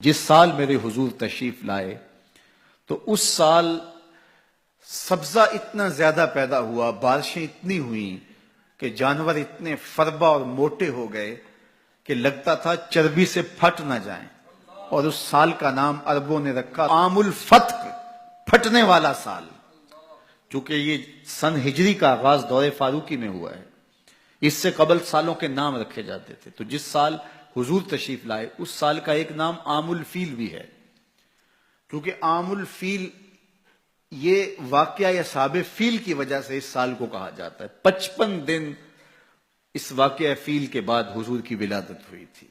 جس سال میرے حضور تشریف لائے تو اس سال سبزہ اتنا زیادہ پیدا ہوا، بارشیں اتنی ہوئیں کہ جانور اتنے فربا اور موٹے ہو گئے کہ لگتا تھا چربی سے پھٹ نہ جائیں، اور اس سال کا نام عربوں نے رکھا عام الفتق، پھٹنے والا سال، چونکہ یہ سن ہجری کا آغاز دور فاروقی میں ہوا ہے۔ اس سے قبل سالوں کے نام رکھے جاتے تھے، تو جس سال حضور تشریف لائے اس سال کا ایک نام عام الفیل بھی ہے، کیونکہ عام الفیل یہ واقعہ اصحاب فیل کی وجہ سے اس سال کو کہا جاتا ہے۔ 55 دن اس واقعہ فیل کے بعد حضور کی ولادت ہوئی تھی،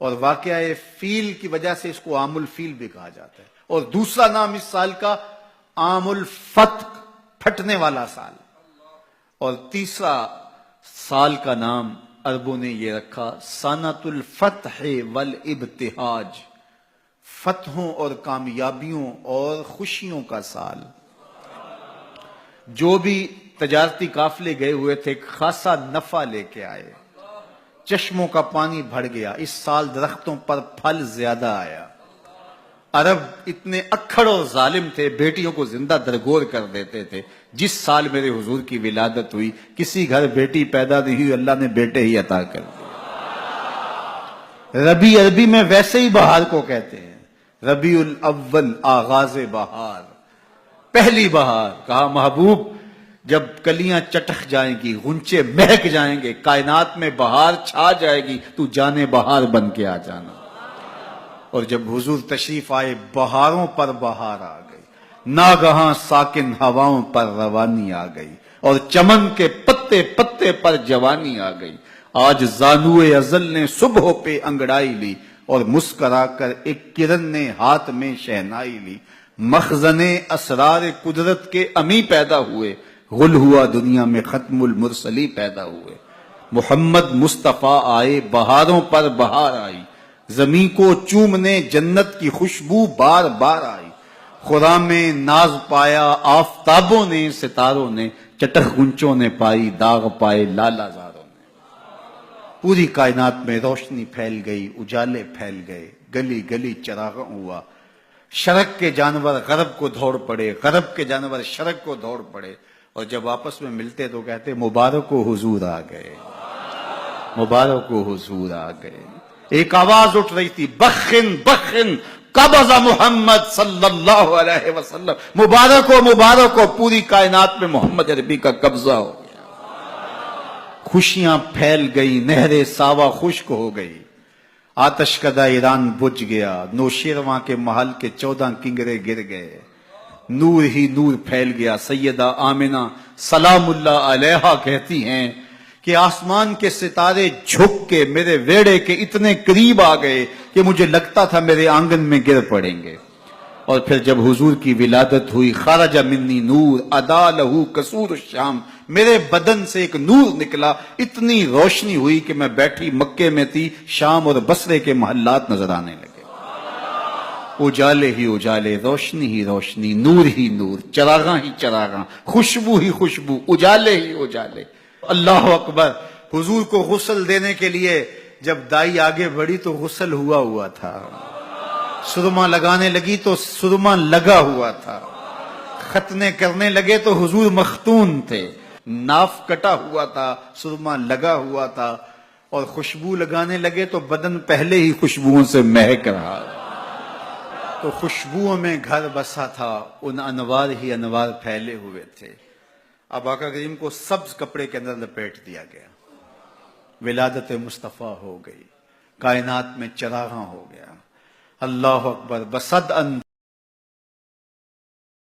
اور واقعہ فیل کی وجہ سے اس کو عام الفیل بھی کہا جاتا ہے۔ اور دوسرا نام اس سال کا عام الفتق، پھٹنے والا سال، اور تیسرا سال کا نام عربوں نے یہ رکھا سنۃ الفتح والابتہاج، فتحوں اور کامیابیوں اور خوشیوں کا سال۔ جو بھی تجارتی قافلے گئے ہوئے تھے خاصا نفع لے کے آئے، چشموں کا پانی بڑھ گیا، اس سال درختوں پر پھل زیادہ آیا۔ عرب اتنے اکھڑ اور ظالم تھے، بیٹیوں کو زندہ درگور کر دیتے تھے۔ جس سال میرے حضور کی ولادت ہوئی کسی گھر بیٹی پیدا نہیں ہوئی، اللہ نے بیٹے ہی عطا کر دیے۔ ربیع عربی میں ویسے ہی بہار کو کہتے ہیں، ربیع الاول آغاز بہار، پہلی بہار۔ کہا محبوب جب کلیاں چٹک جائیں گی، غنچے مہک جائیں گے، کائنات میں بہار چھا جائے گی، تو جانے بہار بن کے آ جانا۔ اور جب حضور تشریف آئے بہاروں پر بہار آ گئی، ناگہاں ساکن ہواؤں پر روانی آ گئی، اور چمن کے پتے پتے پر جوانی آ گئی۔ آج زانوئے ازل نے صبح پہ انگڑائی لی، اور مسکرا کر ایک کرن نے ہاتھ میں شہنائی لی۔ مخزن اسرار قدرت کے امی پیدا ہوئے، غل ہوا دنیا میں ختم المرسلی پیدا ہوئے۔ محمد مصطفیٰ آئے بہاروں پر بہار آئی، زمین کو چومنے جنت کی خوشبو بار بار آئی۔ خرام میں ناز پایا آفتابوں نے، ستاروں نے، چٹخ گنچوں نے پائی، داغ پائے لالا زاروں نے۔ پوری کائنات میں روشنی پھیل گئی، اجالے پھیل گئے، گلی گلی چراغاں ہوا۔ شرق کے جانور غرب کو دوڑ پڑے، غرب کے جانور شرق کو دوڑ پڑے، اور جب آپس میں ملتے تو کہتے مبارک ہو حضور آ گئے، مبارک ہو حضور آ گئے۔ ایک آواز اٹھ رہی تھی، بخن بخن قبض محمد صلی اللہ علیہ وسلم، مبارک ہو پوری کائنات میں محمد عربی کا قبضہ ہو گیا۔ خوشیاں پھیل گئی، نہر ساوا خشک ہو گئی، آتش کدہ ایران بجھ گیا، نوشیرواں کے محل کے 14 کنگرے گر گئے، نور ہی نور پھیل گیا۔ سیدہ آمنہ سلام اللہ علیہا کہتی ہیں کہ آسمان کے ستارے جھک کے میرے ویڑے کے اتنے قریب آ گئے کہ مجھے لگتا تھا میرے آنگن میں گر پڑیں گے۔ اور پھر جب حضور کی ولادت ہوئی، خرج منی نور ادا لہو قصور الشام، میرے بدن سے ایک نور نکلا، اتنی روشنی ہوئی کہ میں بیٹھی مکے میں تھی، شام اور بصرے کے محلات نظر آنے لگے۔ اجالے ہی اجالے، روشنی ہی روشنی، نور ہی نور، چراغاں ہی چراغاں، خوشبو ہی خوشبو، اجالے ہی اجالے۔ اللہ اکبر۔ حضور کو غسل دینے کے لیے جب دائی آگے بڑھی تو غسل ہوا تھا، سرما لگانے لگی تو سرما لگا ہوا تھا، ختنے کرنے لگے تو حضور مختون تھے، ناف کٹا ہوا تھا، سرما لگا ہوا تھا، اور خوشبو لگانے لگے تو بدن پہلے ہی خوشبوؤں سے مہک رہا، تو خوشبوؤں میں گھر بسا تھا، ان انوار ہی انوار پھیلے ہوئے تھے۔ اب آقا کریم کو سبز کپڑے کے اندر لپیٹ دیا گیا، ولادت مصطفیٰ ہو گئی، کائنات میں چراغاں ہو گیا۔ اللہ اکبر۔ بصد ان